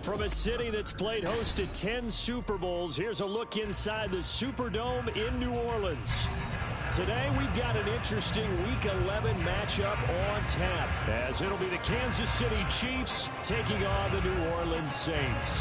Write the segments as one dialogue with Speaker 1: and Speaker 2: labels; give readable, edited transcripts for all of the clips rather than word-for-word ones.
Speaker 1: From a city that's played host to 10 Super Bowls, here's a look inside the Superdome in New Orleans. Today, we've got an interesting Week 11 matchup on tap, as it'll be the Kansas City Chiefs taking on the New Orleans Saints.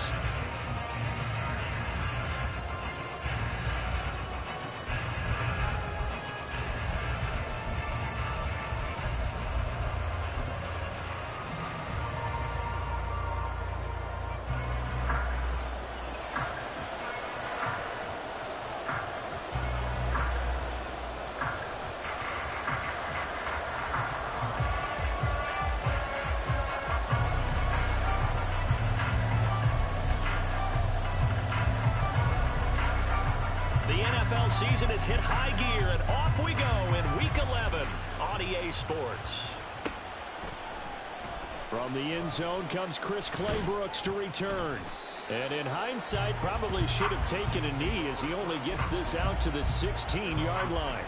Speaker 2: Season has hit high gear, and off we go in Week 11 on EA Sports.
Speaker 1: From the end zone comes Chris Claybrooks to return. And in hindsight, probably should have taken a knee as he only gets this out to the 16-yard line.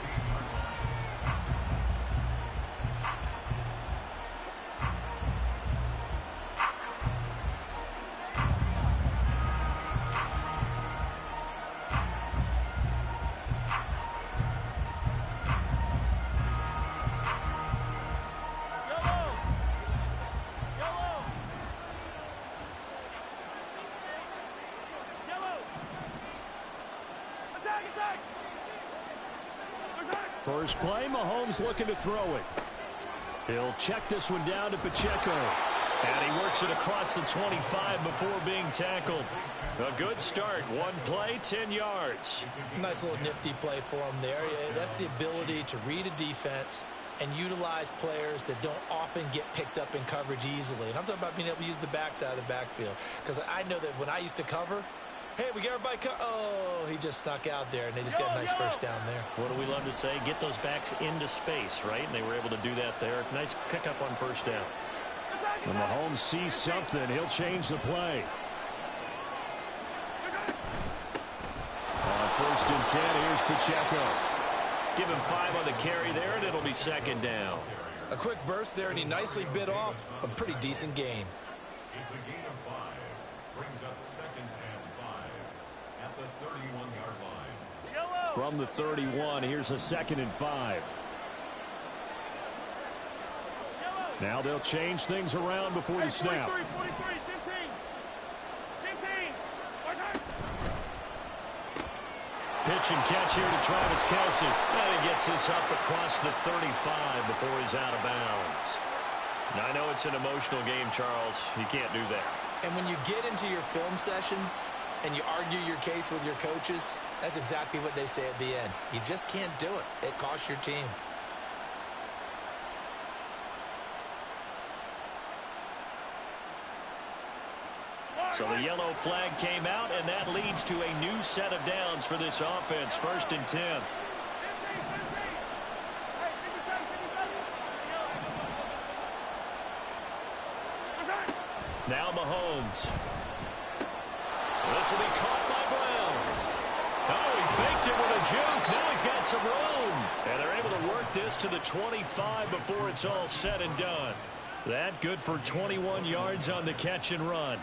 Speaker 1: First play, Mahomes looking to throw it. He'll check this one down to Pacheco. And he works it across the 25 before being tackled. A good start. One play, 10 yards.
Speaker 3: Nice little nifty play for him there. That's the ability to read a defense and utilize players that don't often get picked up in coverage easily. And I'm talking about being able to use the backside of the backfield. Because I know that when I used to cover, hey, we got everybody oh, he just snuck out there, and they just got a nice first down there.
Speaker 2: What do we love to say? Get those backs into space, right? And they were able to do that there. Nice pickup on first down.
Speaker 1: When Mahomes sees something, he'll change the play. On first and 10, here's Pacheco.
Speaker 2: Give him 5 on the carry there, and it'll be second down.
Speaker 3: A quick burst there, and he nicely bit off a pretty decent gain.
Speaker 4: It's a gain of 5. Brings up second and 5 at the 31-yard line.
Speaker 1: From the 31, here's a second and 5. Now they'll change things around before the snap.
Speaker 5: 43, 15.
Speaker 1: Pitch and catch here to Travis Kelce. And he gets this up across the 35 before he's out of bounds.
Speaker 2: Now, I know it's an emotional game, Charles. You can't do that.
Speaker 3: And when you get into your film sessions and you argue your case with your coaches, that's exactly what they say at the end. You just can't do it. It costs your team.
Speaker 2: So the yellow flag came out, and that leads to a new set of downs for this offense. First and 10. Now Mahomes. This will be caught by Brown. Oh, he faked it with a juke. Now he's got some room. And they're able to work this to the 25 before it's all said and done. That good for 21 yards on the catch and run.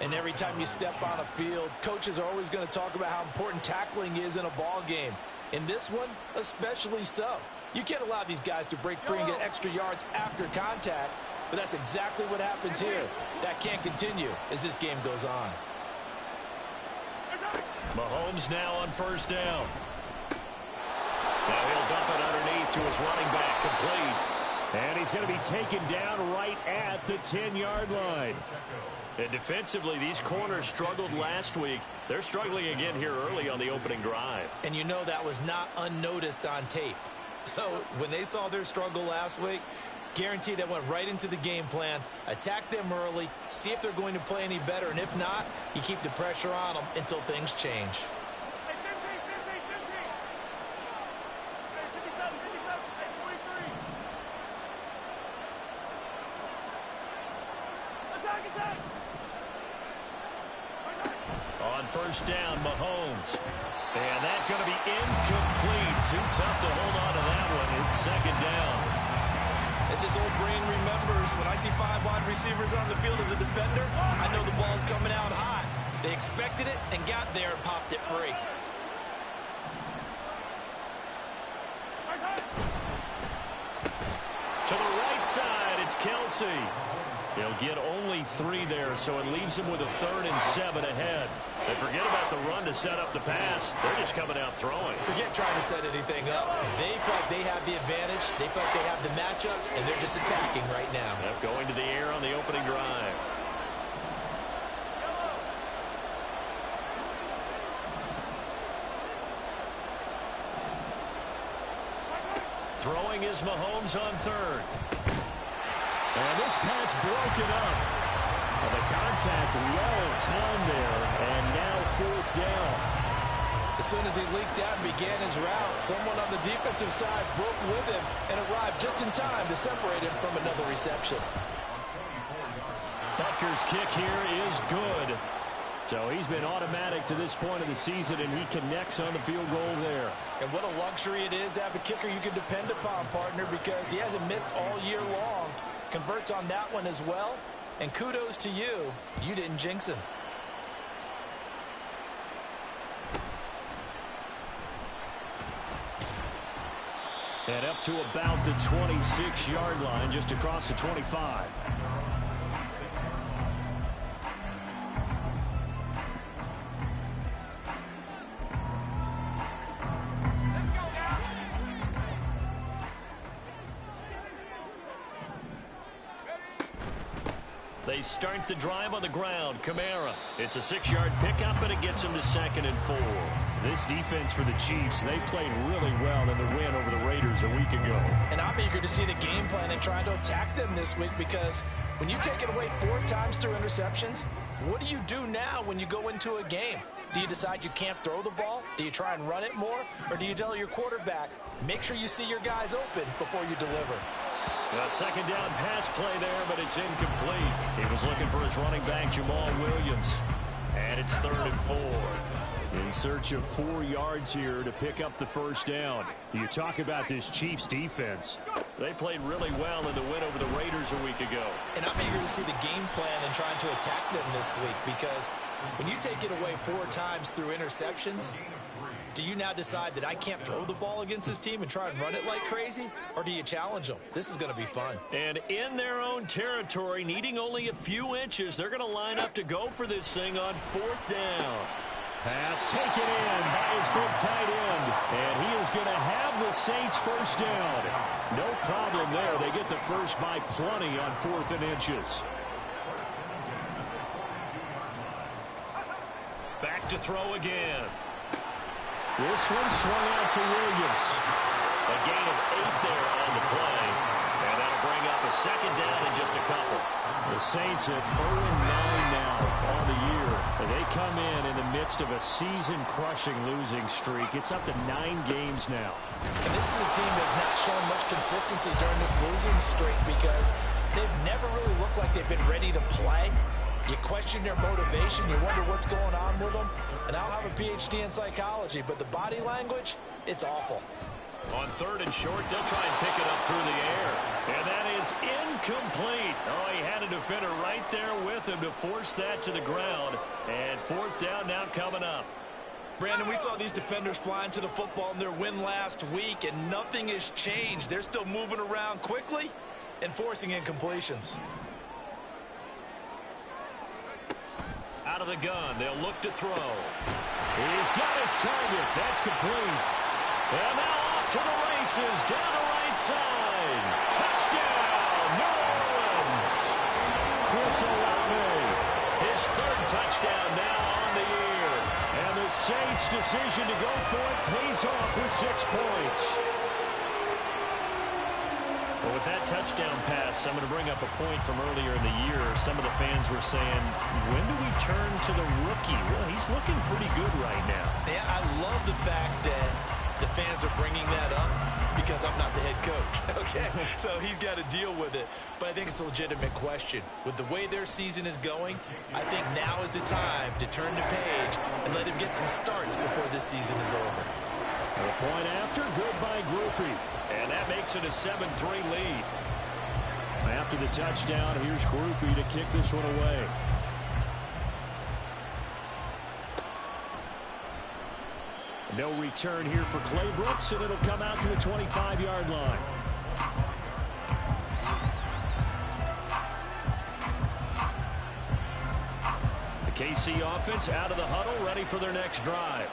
Speaker 6: And every time you step on a field, coaches are always going to talk about how important tackling is in a ball game. In this one, especially so. You can't allow these guys to break free and get extra yards after contact, but that's exactly what happens here. That can't continue as this game goes on.
Speaker 1: Mahomes now on first down. Now he'll dump it underneath to his running back, complete. And he's going to be taken down right at the 10-yard line. And defensively, these corners struggled last week. They're struggling again here early on the opening drive.
Speaker 3: And you know that was not unnoticed on tape. So when they saw their struggle last week, guaranteed that went right into the game plan. Attack them early, see if they're going to play any better. And if not, you keep the pressure on them until things change.
Speaker 1: On first down, Mahomes. And that's going to be incomplete. Too tough to hold on to that one. It's second down.
Speaker 3: As his old brain remembers, when I see 5 wide receivers on the field as a defender, I know the ball's coming out high. They expected it and got there and popped it free.
Speaker 1: To the right side, it's Kelsey. He'll get only 3 there, so it leaves him with a 3rd and 7 ahead. They forget about the run to set up the pass. They're just coming out throwing.
Speaker 3: Forget trying to set anything up. They feel like they have the advantage. They feel like they have the matchups, and they're just attacking right now.
Speaker 1: Yep, going to the air on the opening drive. Throwing is Mahomes on 3rd. And this pass broken up. Well, the contact well timed there, and now 4th down.
Speaker 3: As soon as he leaked out and began his route, someone on the defensive side broke with him and arrived just in time to separate him from another reception.
Speaker 1: Butker's kick here is good. So he's been automatic to this point of the season, and he connects on the field goal there.
Speaker 3: And what a luxury it is to have a kicker you can depend upon, partner, because he hasn't missed all year long. Converts on that one as well. And kudos to you. You didn't jinx him.
Speaker 1: And up to about the 26-yard line, just across the 25. They start the drive on the ground. Kamara. It's a 6-yard pickup, and it gets him to 2nd and 4. This defense for the Chiefs, they played really well in the win over the Raiders a week ago.
Speaker 3: And I'm eager to see the game plan and trying to attack them this week, because when you take it away 4 times through interceptions, what do you do now when you go into a game? Do you decide you can't throw the ball? Do you try and run it more? Or do you tell your quarterback, make sure you see your guys open before you deliver?
Speaker 1: A 2nd down pass play there, but it's incomplete. He was looking for his running back, Jamal Williams. And it's 3rd and 4. In search of 4 yards here to pick up the 1st down. You talk about this Chiefs defense. They played really well in the win over the Raiders a week ago.
Speaker 3: And I'm eager to see the game plan and trying to attack them this week, because when you take it away 4 times through interceptions, do you now decide that I can't throw the ball against this team and try and run it like crazy? Or do you challenge them? This is going to be fun.
Speaker 1: And in their own territory, needing only a few inches, they're going to line up to go for this thing on 4th down. Pass taken in by his big tight end. And he is going to have the Saints 1st down. No problem there. They get the first by plenty on 4th and inches. Back to throw again. This one swung out to Williams. A gain of 8 there on the play. And that'll bring up a 2nd down in just a couple. The Saints at 0-9 now on the year. They come in the midst of a season-crushing losing streak. It's up to 9 games now.
Speaker 3: And this is a team that's not shown much consistency during this losing streak, because they've never really looked like they've been ready to play. You question their motivation. You wonder what's going on with them. And I don't have a PhD in psychology, but the body language, it's awful.
Speaker 1: On 3rd and short, they'll try and pick it up through the air. And that is incomplete. Oh, he had a defender right there with him to force that to the ground. And 4th down now coming up.
Speaker 3: Brandon, we saw these defenders flying to the football in their win last week, and nothing has changed. They're still moving around quickly and forcing incompletions.
Speaker 1: Out of the gun, they'll look to throw. He's got his target. That's complete. And now off to the races, down the right side. Touchdown, New Orleans. Chris Olave, his 3rd touchdown now on the year. And the Saints' decision to go for it pays off with 6 points. Well, with that touchdown pass, I'm going to bring up a point from earlier in the year. Some of the fans were saying, when do we turn to the rookie? Well, he's looking pretty good right now.
Speaker 3: Yeah, I love the fact that the fans are bringing that up, because I'm not the head coach. Okay, so he's got to deal with it. But I think it's a legitimate question. With the way their season is going, I think now is the time to turn the page and let him get some starts before this season is over.
Speaker 1: A point after, good by Groupie. And that makes it a 7-3 lead. after the touchdown. Here's Groupie to kick this one away. No return here for Clay Brooks, and it'll come out to the 25-yard line. The KC offense out of the huddle, ready for their next drive.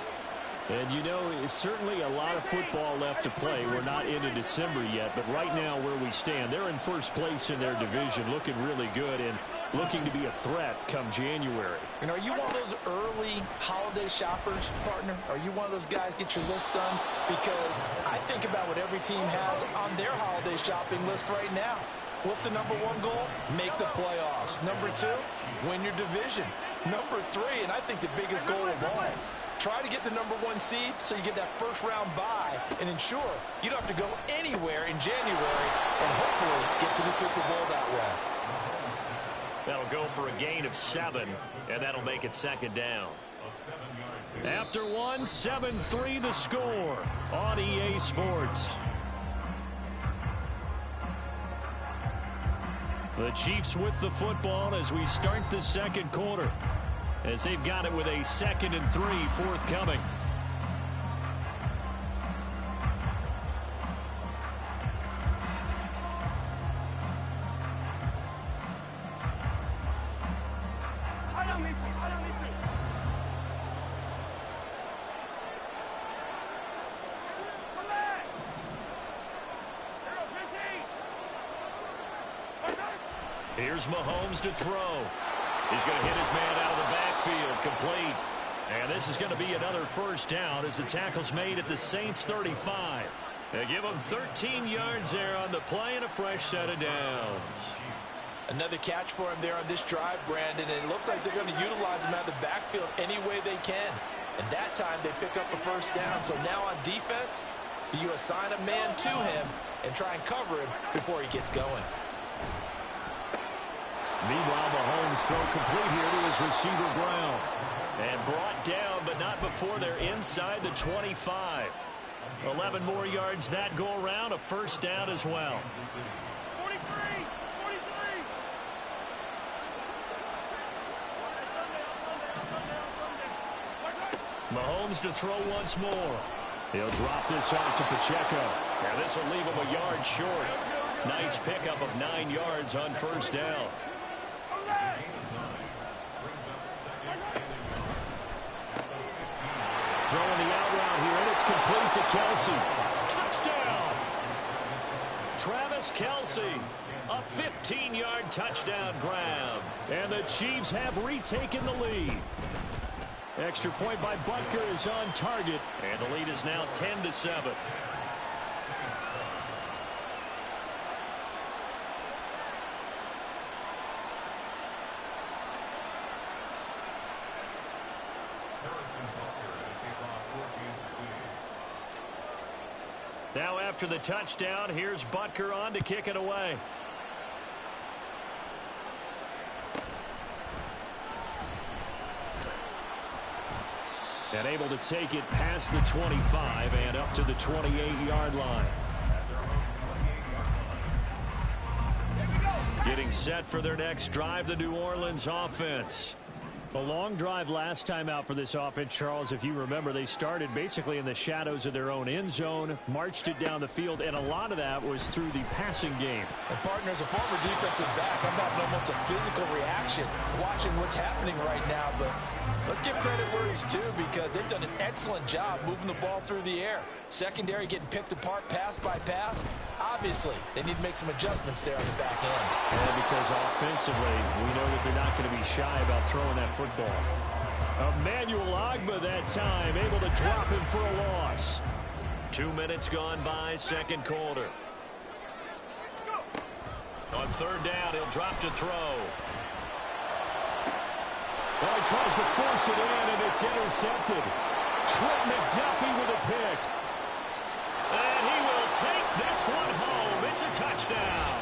Speaker 1: And, you know, it's certainly a lot of football left to play. We're not into December yet, but right now where we stand, they're in first place in their division, looking really good and looking to be a threat come January.
Speaker 6: And are you one of those early holiday shoppers, partner? Are you one of those guys get your list done? Because I think about what every team has on their holiday shopping list right now. What's the number one goal? Make the playoffs. Number two, win your division. Number three, and I think the biggest goal of all, try to get the number one seed so you get that first round bye and ensure you don't have to go anywhere in January and hopefully get to the Super Bowl that way.
Speaker 1: That'll go for a gain of 7, and that'll make it second down. After one, 7-3 the score on EA Sports. The Chiefs with the football as we start the second quarter, as they've got it with a 2nd and 3 forthcoming. Here's Mahomes to throw. He's going to hit his man out of the backfield, complete. And this is going to be another first down as the tackle's made at the Saints 35. They give them 13 yards there on the play and a fresh set of downs.
Speaker 6: Another catch for him there on this drive, Brandon, and it looks like they're going to utilize him out of the backfield any way they can. And that time they pick up a first down. So now on defense, do you assign a man to him and try and cover him before he gets going?
Speaker 1: Meanwhile, Mahomes throw complete here to his receiver Brown. And brought down, but not before they're inside the 25. 11 more yards that go around, a first down as well.
Speaker 2: 43.
Speaker 1: Mahomes to throw once more. He'll drop this off to Pacheco. Now this will leave him a yard short. Nice pickup of 9 yards on first down. Throwing the out route here, and it's complete to Kelsey. Touchdown! Travis Kelsey, a 15-yard touchdown grab. And the Chiefs have retaken the lead. Extra point by Butker is on target, and the lead is now 10-7. Now after the touchdown, here's Butker on to kick it away. And able to take it past the 25 and up to the 28-yard line. Getting set for their next drive, the New Orleans offense. A long drive last time out for this offense, Charles. If you remember, they started basically in the shadows of their own end zone, marched it down the field, and a lot of that was through the passing game.
Speaker 6: And partner, as a former defensive back, I'm having almost a physical reaction watching what's happening right now. But let's give credit where it's due, because they've done an excellent job moving the ball through the air. Secondary getting picked apart pass by pass. Obviously, they need to make some adjustments there on the back end.
Speaker 1: And because offensively, we know that they're not going to be shy about throwing that football. Emmanuel Ogbah that time, able to drop him for a loss. 2 minutes gone by, second quarter. On third down, he'll drop to throw. Well, he tries to force it in, and it's intercepted. Trent McDuffie with a pick. And he will take this one home. It's a touchdown.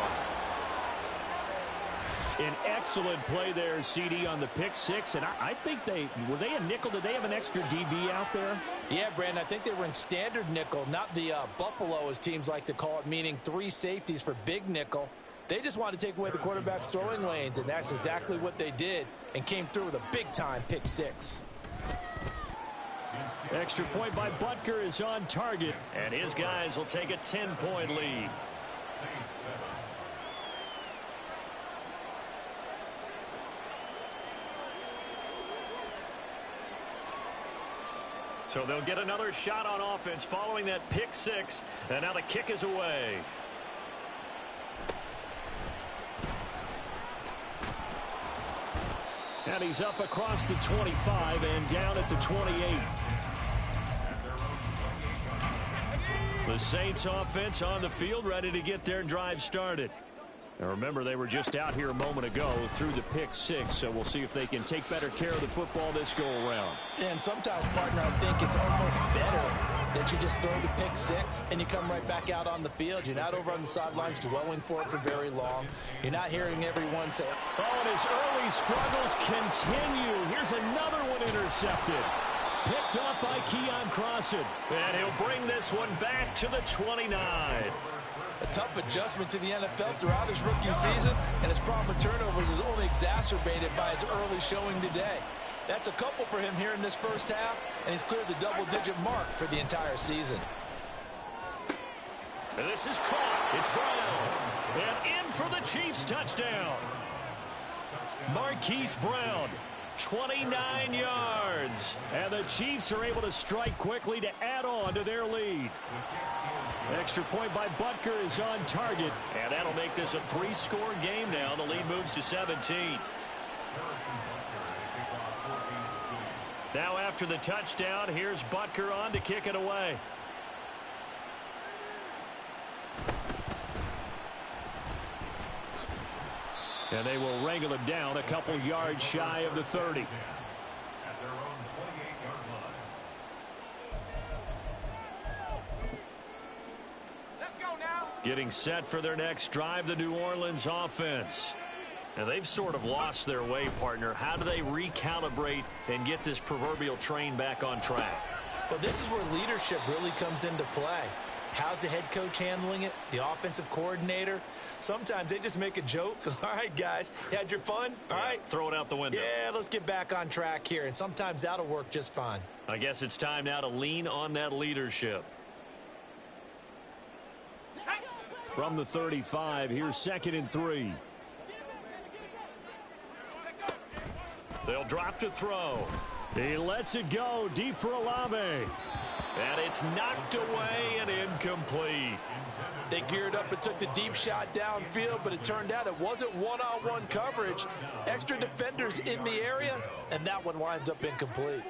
Speaker 1: An excellent play there, CD, on the pick six. And I think were they a nickel? Did they have an extra DB out there?
Speaker 6: Yeah, Brandon, I think they were in standard nickel, not the Buffalo, as teams like to call it, meaning 3 safeties for big nickel. They just wanted to take away the quarterback's throwing lanes, and that's exactly what they did and came through with a big-time pick six.
Speaker 1: Extra point by Butker is on target, and his guys will take a 10-point lead. So they'll get another shot on offense following that pick six, and now the kick is away. And he's up across the 25 and down at the 28. The Saints offense on the field, ready to get their drive started. Now remember, they were just out here a moment ago through the pick six, so we'll see if they can take better care of the football this go-around.
Speaker 6: And sometimes, partner, I think it's almost better that you just throw the pick six and you come right back out on the field. You're not over on the sidelines dwelling for it for very long. You're not hearing everyone say,
Speaker 1: oh, and his early struggles continue. Here's another one intercepted. Picked up by Keon Crossan. And he'll bring this one back to the 29.
Speaker 6: A tough adjustment to the NFL throughout his rookie season, and his problem with turnovers is only exacerbated by his early showing today. That's a couple for him here in this first half, and he's cleared the double-digit mark for the entire season.
Speaker 1: And this is caught. It's Brown. And in for the Chiefs touchdown. Marquise Brown, 29 yards. And the Chiefs are able to strike quickly to add on to their lead. Extra point by Butker is on target. And that'll make this a three-score game now. The lead moves to 17. Now after the touchdown, here's Butker on to kick it away. And they will wrangle him down a couple yards shy of the 30. Getting set for their next drive, the New Orleans offense. And they've sort of lost their way, partner. How do they recalibrate and get this proverbial train back on track?
Speaker 3: Well, this is where leadership really comes into play. How's the head coach handling it? The offensive coordinator? Sometimes they just make a joke. All right, guys, you had your fun? All right.
Speaker 1: Throw it out the window.
Speaker 3: Yeah, let's get back on track here. And sometimes that'll work just fine.
Speaker 1: I guess it's time now to lean on that leadership. From the 35, here's 2nd and 3. They'll drop to throw. He lets it go deep for Olave. And it's knocked away and incomplete.
Speaker 6: They geared up and took the deep shot downfield, but it turned out it wasn't one-on-one coverage. Extra defenders in the area, and that one winds up incomplete.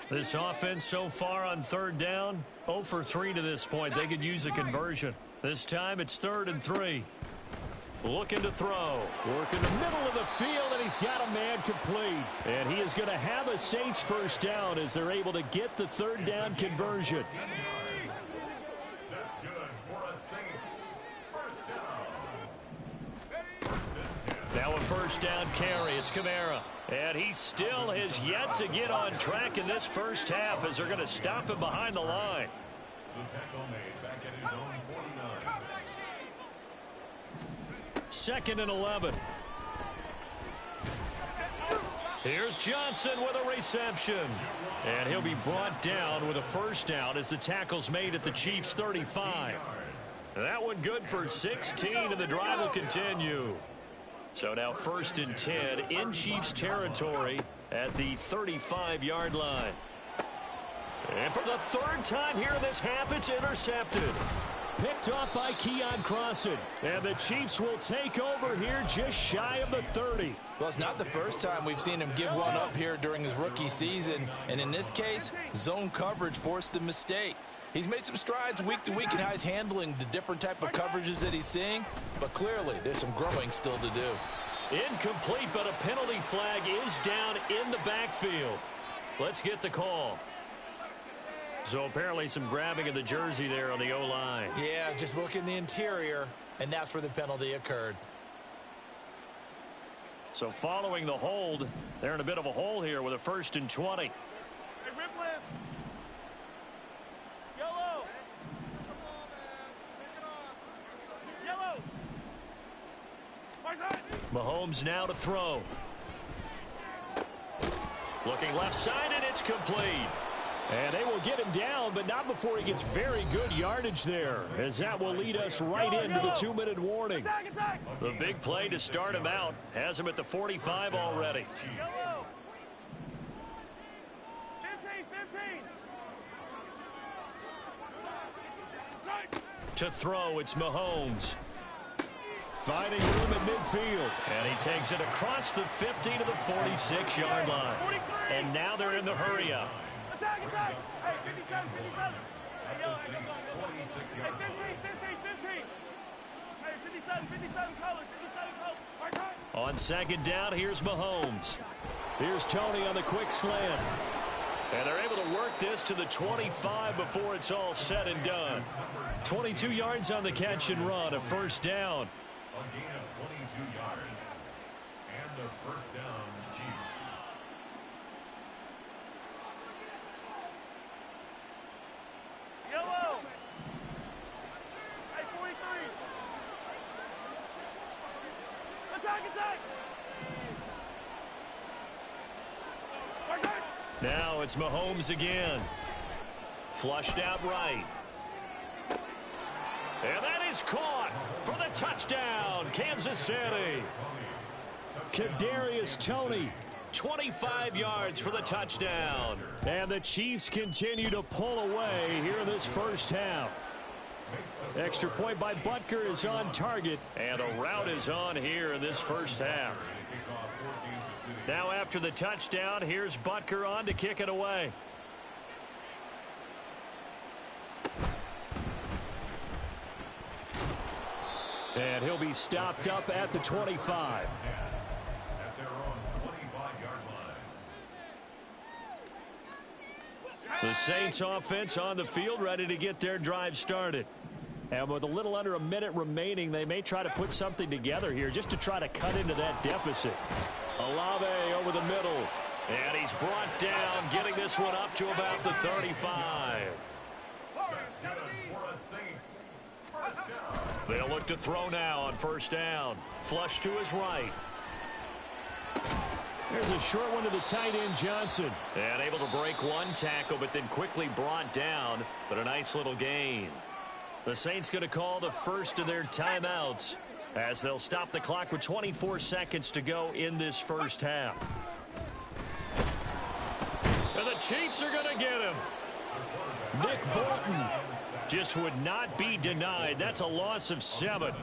Speaker 1: This offense so far on 3rd down, 0 for 3 to this point. They could use a conversion. This time it's 3rd and 3. Looking to throw. Work in the middle of the field, and he's got a man complete. And he is going to have a Saints first down as they're able to get the 3rd down conversion.
Speaker 4: That's good for a Saints first down.
Speaker 1: Now a first down carry. It's Kamara. And he still has yet to get on track in this first half as they're going to stop him behind the line.
Speaker 4: The tackle made back at his own 49.
Speaker 1: 2nd and 11. Here's Johnson with a reception. And he'll be brought down with a first down as the tackle's made at the Chiefs' 35. That one good for 16, and the drive will continue. So now 1st and 10 in Chiefs territory at the 35-yard line. And for the 3rd time here in this half, it's intercepted. Picked off by Keon Crossan. And the Chiefs will take over here just shy of the 30.
Speaker 6: Well, it's not the first time we've seen him give one up here during his rookie season. And in this case, zone coverage forced the mistake. He's made some strides week to week in how he's handling the different type of coverages that he's seeing. But clearly, there's some growing still to do.
Speaker 1: Incomplete, but a penalty flag is down in the backfield. Let's get the call. So apparently some grabbing of the jersey there on the O-line.
Speaker 3: Yeah, just look in the interior, and that's where the penalty occurred.
Speaker 1: So following the hold, they're in a bit of a hole here with a 1st and 20.
Speaker 2: Hey, rip lift. Yellow. Yellow.
Speaker 1: Mahomes now to throw. Looking left side, and it's complete. And they will get him down, but not before he gets very good yardage there, as that will lead us right into the 2-minute warning.
Speaker 2: Attack, attack.
Speaker 1: The big play to start him out has him at the 45 already.
Speaker 2: Yellow. 15.
Speaker 1: To throw, it's Mahomes. Finding room at midfield. And he takes it across the 50 to the 46-yard line. And now they're in the hurry-up.
Speaker 2: Attack, attack. Hey, 57, 57. Hey, yellow, hey, 15, 15. Hey, 57, 57 colors, 57 colors. Right, right.
Speaker 1: On 2nd down, here's Mahomes. Here's Tony on the quick slant. And they're able to work this to the 25 before it's all said and done. 22 yards on the catch and run, a 1st down.
Speaker 4: A gain of 22 yards. And the 1st down, Chiefs.
Speaker 2: Yellow. Hey, 43. Attack, attack. Right, right.
Speaker 1: Now it's Mahomes again. Flushed out right. And that is caught for the touchdown, Kansas City. Kadarius Toney, 25 yards for the touchdown. And the Chiefs continue to pull away here in this 1st half. Extra point by Butker is on target, and a route is on here in this 1st half. Now after the touchdown, here's Butker on to kick it away. And he'll be stopped up at the 25.
Speaker 4: At their own 25-yard line.
Speaker 1: The Saints offense on the field, ready to get their drive started. And with a little under a minute remaining, they may try to put something together here just to try to cut into that deficit. Olave over the middle. And he's brought down, getting this one up to about the 35.
Speaker 4: That's good for a Saints. 1st down.
Speaker 1: They'll look to throw now on 1st down. Flush to his right. There's a short one to the tight end, Johnson. And able to break one tackle, but then quickly brought down. But a nice little gain. The Saints going to call the first of their timeouts as they'll stop the clock with 24 seconds to go in this 1st half. And the Chiefs are going to get him. Nick Bolton just would not be denied. That's a loss of 7.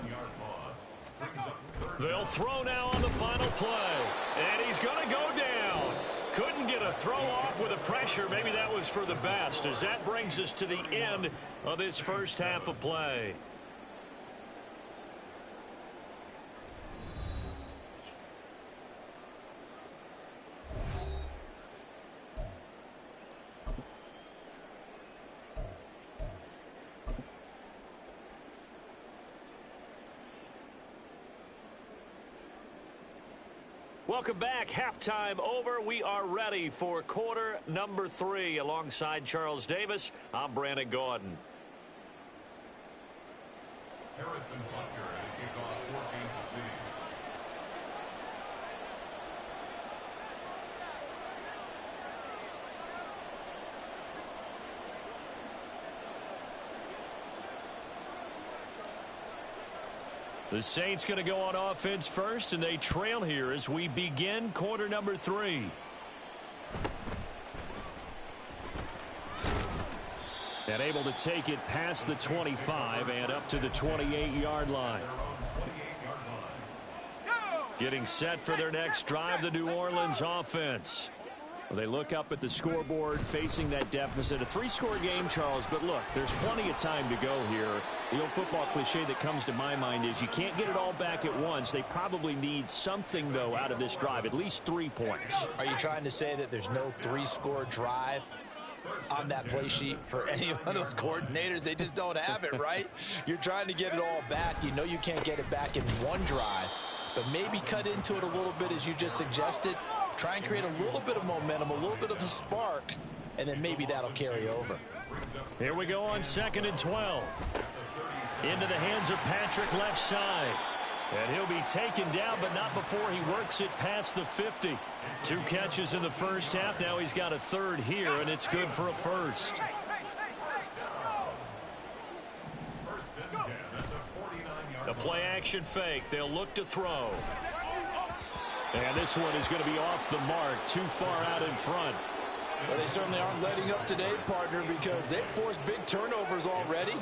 Speaker 1: They'll throw now on the final play. And he's going to go down. Couldn't get a throw off with the pressure. Maybe that was for the best, as that brings us to the end of this 1st half of play. Welcome back. Halftime over. We are ready for quarter number 3. Alongside Charles Davis, I'm Brandon Gordon.
Speaker 4: Harrison Butker has kicked off for Kansas City.
Speaker 1: The Saints going to go on offense first, and they trail here as we begin quarter number 3. And able to take it past the 25 and up to the 28-yard line. Getting set for their next drive, the New Orleans offense. Well, they look up at the scoreboard facing that deficit. A 3-score game, Charles, but look, there's plenty of time to go here. The old football cliche that comes to my mind is you can't get it all back at once. They probably need something, though, out of this drive, at least 3 points.
Speaker 3: Are you trying to say that there's no 3-score drive?
Speaker 6: on that play sheet for any of those coordinators. They just don't have it, right? You're trying to get it all back. You know you can't get it back in one drive, but maybe cut into it a little bit as you just suggested. Try and create a little bit of momentum, a little bit of a spark, and then maybe that'll carry over.
Speaker 1: Here we go on 2nd and 12. Into the hands of Patrick left side. And he'll be taken down, but not before he works it past the 50. 2 catches in the first half. Now he's got a third here, and it's good for a first. A play-action fake. They'll look to throw. And this one is going to be off the mark, too far out in front.
Speaker 6: Well, they certainly aren't letting up today, partner, because they've forced big turnovers already.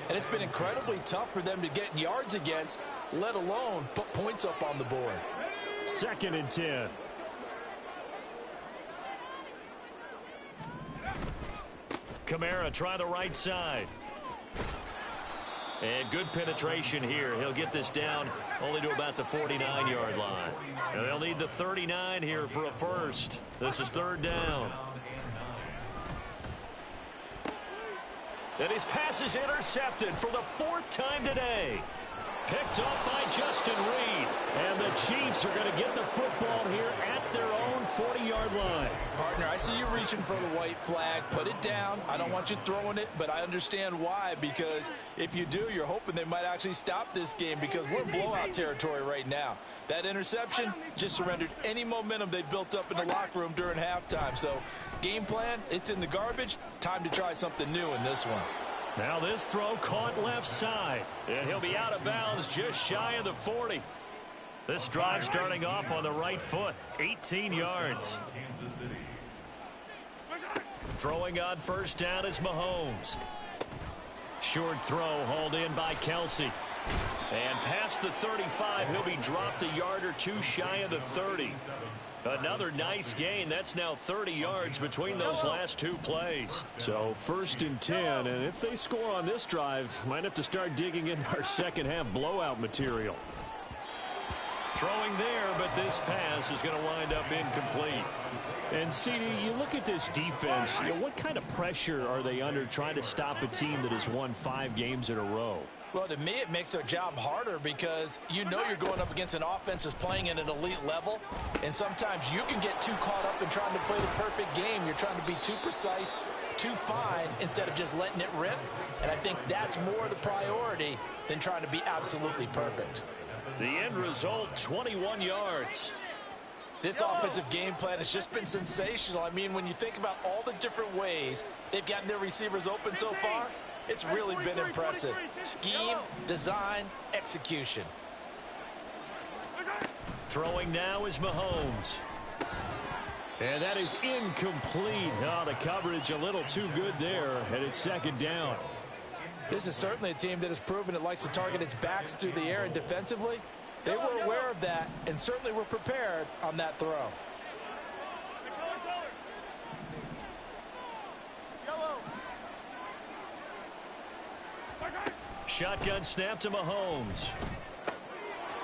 Speaker 6: And it's been incredibly tough for them to get yards against, let alone put points up on the board.
Speaker 1: 2nd and 10. Kamara try the right side. And good penetration here. He'll get this down only to about the 49-yard line. And they'll need the 39 here for a first. This is 3rd down. And his pass is intercepted for the 4th time today. Picked up by Justin Reed. And the Chiefs are going to get the football here at their own 40-yard line.
Speaker 6: Partner, I see you reaching for the white flag. Put it down. I don't want you throwing it, but I understand why. Because if you do, you're hoping they might actually stop this game because we're in blowout territory right now. That interception just surrendered any momentum they built up in the locker room during halftime. So game plan, it's in the garbage. Time to try something new in this one.
Speaker 1: Now this throw caught left side. And he'll be out of bounds just shy of the 40. This drive starting off on the right foot. 18 yards. Throwing on 1st down is Mahomes. Short throw hauled in by Kelsey. And past the 35, he'll be dropped a yard or 2 shy of the 30. Another nice gain. That's now 30 yards between those last 2 plays. So 1st and 10, and if they score on this drive, might have to start digging in our second half blowout material. Throwing there, but this pass is going to wind up incomplete. And CD, you look at this defense, what kind of pressure are they under trying to stop a team that has won 5 games in a row?
Speaker 6: Well, to me, it makes their job harder because you know you're going up against an offense that's playing at an elite level, and sometimes you can get too caught up in trying to play the perfect game. You're trying to be too precise, too fine, instead of just letting it rip, and I think that's more the priority than trying to be absolutely perfect.
Speaker 1: The end result, 21 yards.
Speaker 6: This offensive game plan has just been sensational. I mean, when you think about all the different ways they've gotten their receivers open so far, it's really been impressive. Scheme, design, execution.
Speaker 1: Throwing now is Mahomes. And that is incomplete. Oh, the coverage a little too good there, and it's 2nd down.
Speaker 6: This is certainly a team that has proven it likes to target its backs through the air and defensively. They were aware of that and certainly were prepared on that throw.
Speaker 1: Shotgun snap to Mahomes.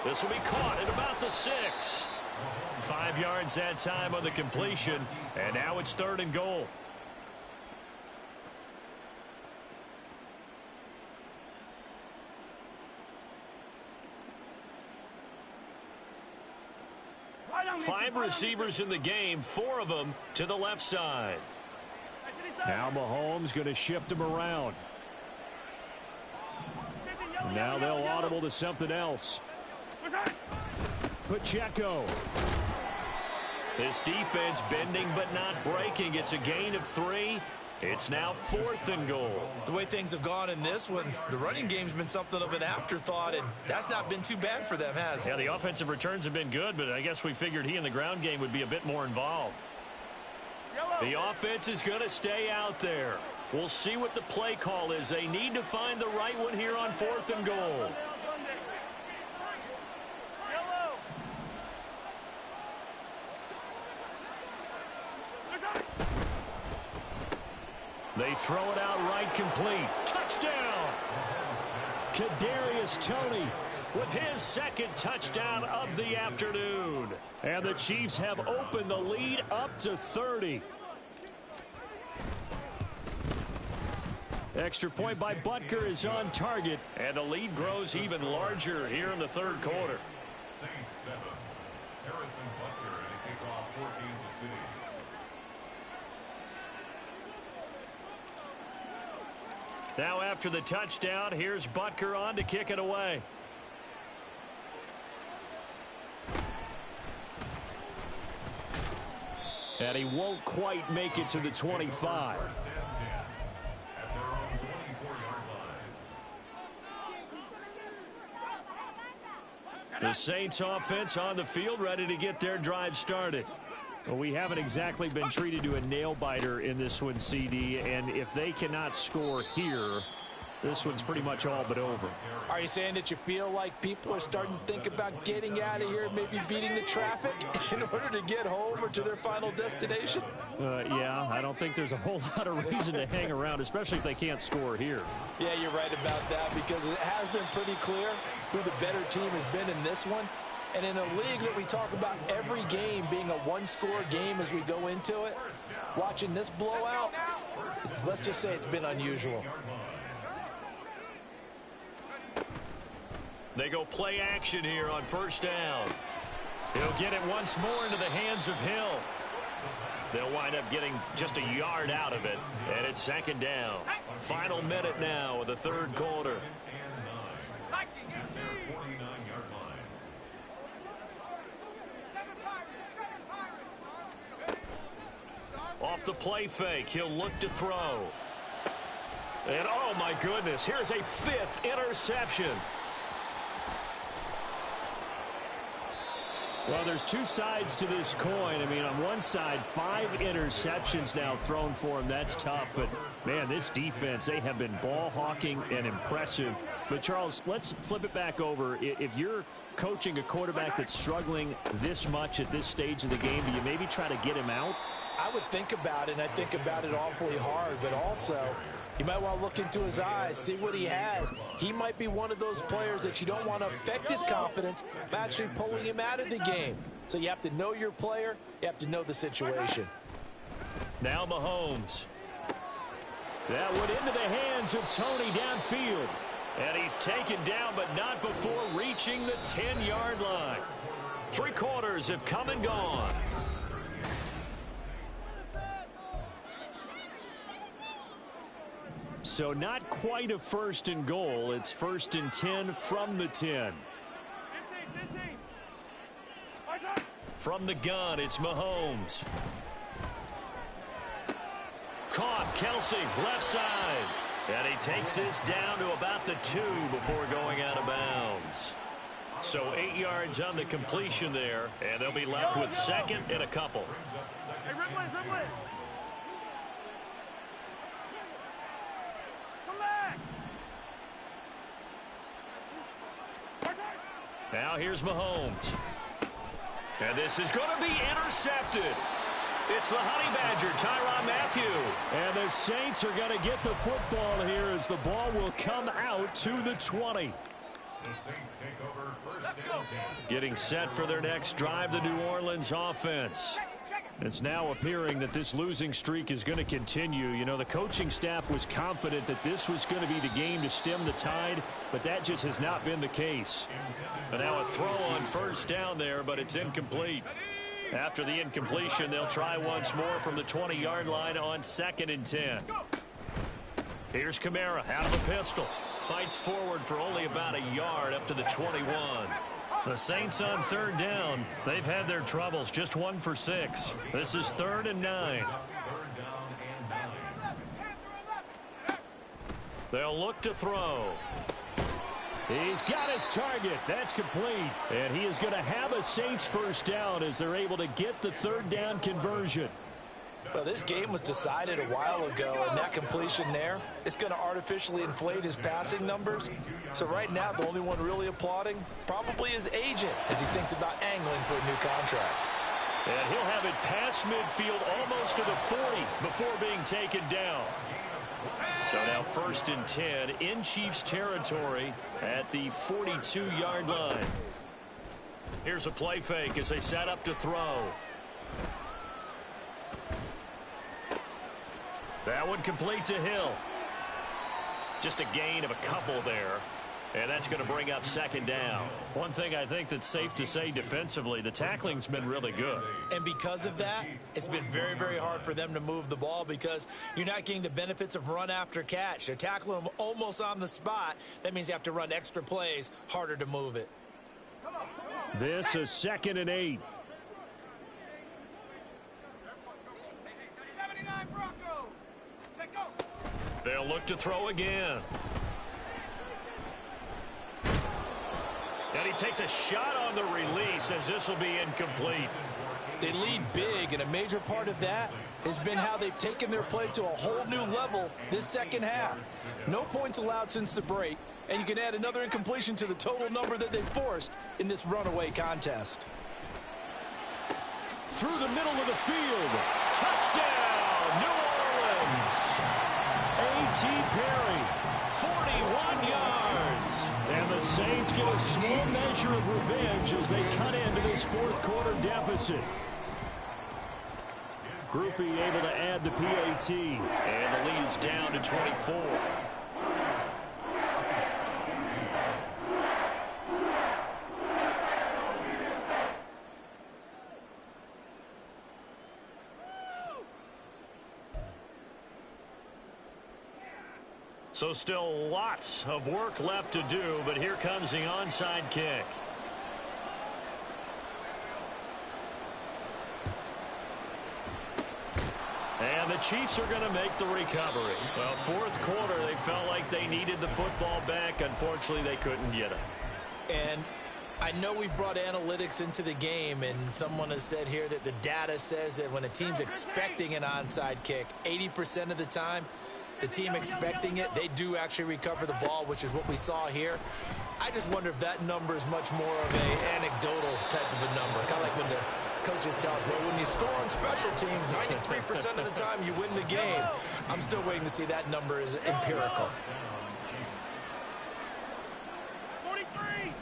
Speaker 1: This will be caught at about the 6. 5 yards that time on the completion, and now it's 3rd and goal. Five receivers in the game, 4 of them to the left side. Now Mahomes going to shift him around. Now they'll audible to something else. Pacheco. This defense bending but not breaking. It's a gain of 3. It's now 4th and goal.
Speaker 3: The way things have gone in this one, the running game's been something of an afterthought, and that's not been too bad for them, has it?
Speaker 1: Yeah, the offensive returns have been good, but I guess we figured he in the ground game would be a bit more involved. The offense is going to stay out there. We'll see what the play call is. They need to find the right one here on 4th and goal. They throw it out right complete. Touchdown! Kadarius Toney with his 2nd touchdown of the afternoon. And the Chiefs have opened the lead up to 30. Extra point by Butker is on target.
Speaker 2: And the lead grows even larger here in the third quarter.
Speaker 4: Saints 7. Harrison Butker and a kickoff for Kansas City.
Speaker 2: Now after the touchdown, here's Butker on to kick it away.
Speaker 1: And he won't quite make it to the 25.
Speaker 4: First and 10 at their own 24-yard line.
Speaker 1: The Saints offense on the field, ready to get their drive started. Well, we haven't exactly been treated to a nail-biter in this one, CD, and if they cannot score here, this one's pretty much all but over.
Speaker 3: Are you saying that you feel like people are starting to think about getting out of here, maybe beating the traffic in order to get home or to their final destination?
Speaker 1: Yeah, I don't think there's a whole lot of reason to hang around, especially if they can't score here.
Speaker 3: Yeah, you're right about that, because it has been pretty clear who the better team has been in this one. And in a league that we talk about every game being a one-score game as we go into it, watching this blowout, let's just say it's been unusual.
Speaker 2: They go play action here on first down. He'll get it once more into the hands of Hill. They'll wind up getting just a yard out of it, and it's second down. Final minute now of the third quarter. Off the play fake, he'll look to throw. And oh my goodness, here's a fifth interception.
Speaker 1: Well, there's two sides to this coin. I mean, on one side, 5 interceptions now thrown for him. That's tough. But, man, this defense, they have been ball hawking and impressive. But, Charles, let's flip it back over. If you're coaching a quarterback that's struggling this much at this stage of the game, do you maybe try to get him out?
Speaker 3: I would think about it, and I think about it awfully hard. But also, you might want to look into his eyes, see what he has. He might be one of those players that you don't want to affect his confidence by actually pulling him out of the game. So you have to know your player. You have to know the situation.
Speaker 2: Now Mahomes.
Speaker 1: That went into the hands of Tony downfield.
Speaker 2: And he's taken down, but not before reaching the 10-yard line. 3 quarters have come and gone.
Speaker 1: So not quite a first and goal. It's first and 10 from the 10.
Speaker 2: From the gun, it's Mahomes. Caught, Kelsey, left side. And he takes this down to about the 2 before going out of bounds. So 8 yards on the completion there, and they'll be left with second and a couple.
Speaker 5: Hey, Ripley.
Speaker 2: Now here's Mahomes. And this is going to be intercepted. It's the Honey Badger, Tyrann Mathieu.
Speaker 1: And the Saints are going to get the football here as the ball will come out to the 20.
Speaker 4: The Saints take over first and 10.
Speaker 2: Getting set for their next drive, the New Orleans offense.
Speaker 1: It's now appearing that this losing streak is going to continue. You know, the coaching staff was confident that this was going to be the game to stem the tide, but that just has not been the case.
Speaker 2: And now a throw on first down there, but it's incomplete. After the incompletion, they'll try once more from the 20-yard line on second and 10. Here's Kamara out of a pistol. Fights forward for only about a yard up to the 21. The Saints on third down. They've had their troubles, just 1 for 6. This is 3rd and 9. They'll look to throw.
Speaker 1: He's got his target. That's complete. And he is going to have a Saints first down as they're able to get the third down conversion.
Speaker 3: Well, this game was decided a while ago, and that completion there, it's going to artificially inflate his passing numbers. So right now, the only one really applauding probably his agent as he thinks about angling for a new contract.
Speaker 2: And he'll have it past midfield almost to the 40 before being taken down. So now 1st and 10 in Chiefs territory at the 42-yard line. Here's a play fake as they set up to throw. That one complete to Hill.
Speaker 1: Just a gain of a couple there. And that's going to bring up second down. One thing I think that's safe to say defensively, the tackling's been really good.
Speaker 3: And because of that, it's been very, very hard for them to move the ball because you're not getting the benefits of run after catch. They're tackling them almost on the spot. That means you have to run extra plays, harder to move it.
Speaker 1: This is 2nd and 8. They'll look to throw again. And he takes a shot on the release as this will be incomplete.
Speaker 6: They lead big, and a major part of that has been how they've taken their play to a whole new level this second half. No points allowed since the break, and you can add another incompletion to the total number that they forced in this runaway contest.
Speaker 1: Through the middle of the field. Touchdown, New Orleans. A.T. Perry, 41 yards. And the Saints get a small measure of revenge as they cut into this fourth quarter deficit. Groupie able to add the PAT. And the lead is down to 24. So still lots of work left to do, but here comes the onside kick. And the Chiefs are going to make the recovery. Well, fourth quarter, they felt like they needed the football back. Unfortunately, they couldn't get it.
Speaker 3: And I know we brought analytics into the game, and someone has said here that the data says that when a team's expecting an onside kick, 80% of the time, the team expecting it, they do actually recover the ball, which is what we saw here. I just wonder if that number is much more of an anecdotal type of a number. Kind of like when the coaches tell us, well, when you score on special teams, 93% of the time you win the game. I'm still waiting to see that number is empirical.
Speaker 2: 43.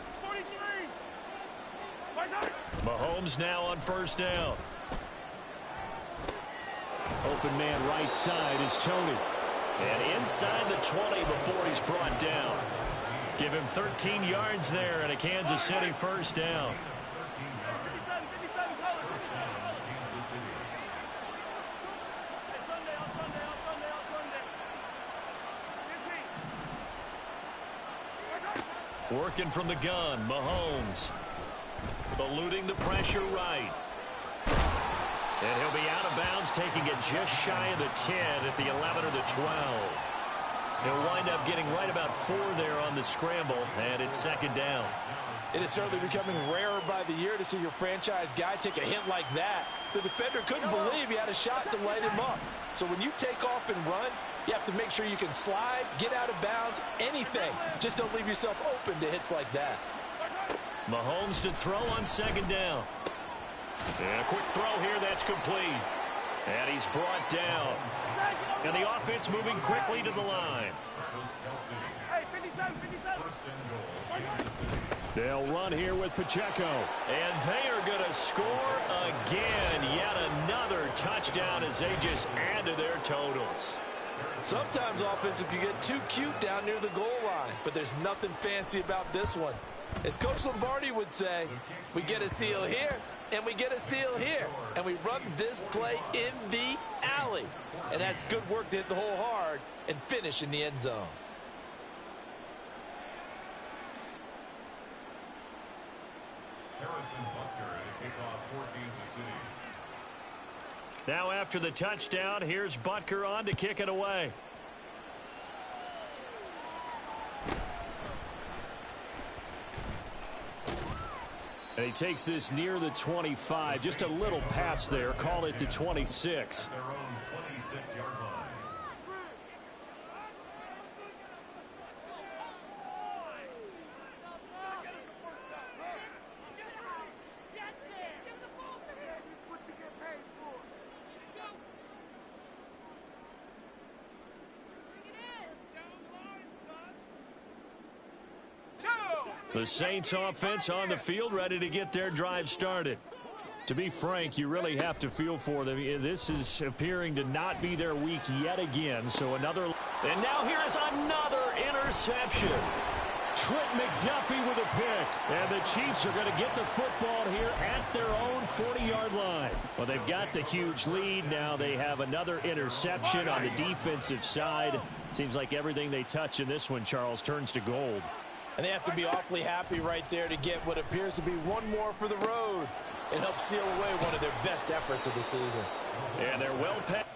Speaker 1: Mahomes now on first down. Open man right side is Tony. And inside the 20 before he's brought down. Give him 13 yards there and a Kansas City first down. Working from the gun, Mahomes. Eluding the pressure right. And he'll be out of bounds, taking it just shy of the 10 at the 11 or the 12. He'll wind up getting right about 4 there on the scramble, and it's second down.
Speaker 6: It is certainly becoming rarer by the year to see your franchise guy take a hit like that. The defender couldn't believe he had a shot to light him up. So when you take off and run, you have to make sure you can slide, get out of bounds, anything. Just don't leave yourself open to hits like that.
Speaker 1: Mahomes to throw on second down. And a quick throw here, that's complete. And he's brought down. And the offense moving quickly to the line. They'll run here with Pacheco. And they are going to score again. Yet another touchdown as they just add to their totals.
Speaker 6: Sometimes offenses can get too cute down near the goal line, but there's nothing fancy about this one. As Coach Lombardi would say, we get a seal here, and we get a seal here, and we run this play in the alley. And that's good work to hit the hole hard and finish in the end zone.
Speaker 4: Harrison Butker to kick off for Kansas City.
Speaker 1: Now after the touchdown, here's Butker on to kick it away. And he takes this near the 25. Just a little pass there. Call it the 26.
Speaker 4: Their own 26-yard line.
Speaker 1: The Saints offense on the field, ready to get their drive started. To be frank, you really have to feel for them. This is appearing to not be their week yet again. So another.
Speaker 2: And now here is another interception.
Speaker 1: Trent McDuffie with a pick. And the Chiefs are going to get the football here at their own 40-yard line. Well, they've got the huge lead. Now they have another interception on the defensive side. Seems like everything they touch in this one, Charles, turns to gold.
Speaker 6: And they have to be awfully happy right there to get what appears to be one more for the road. It helps seal away one of their best efforts of the season.
Speaker 1: And they're well past.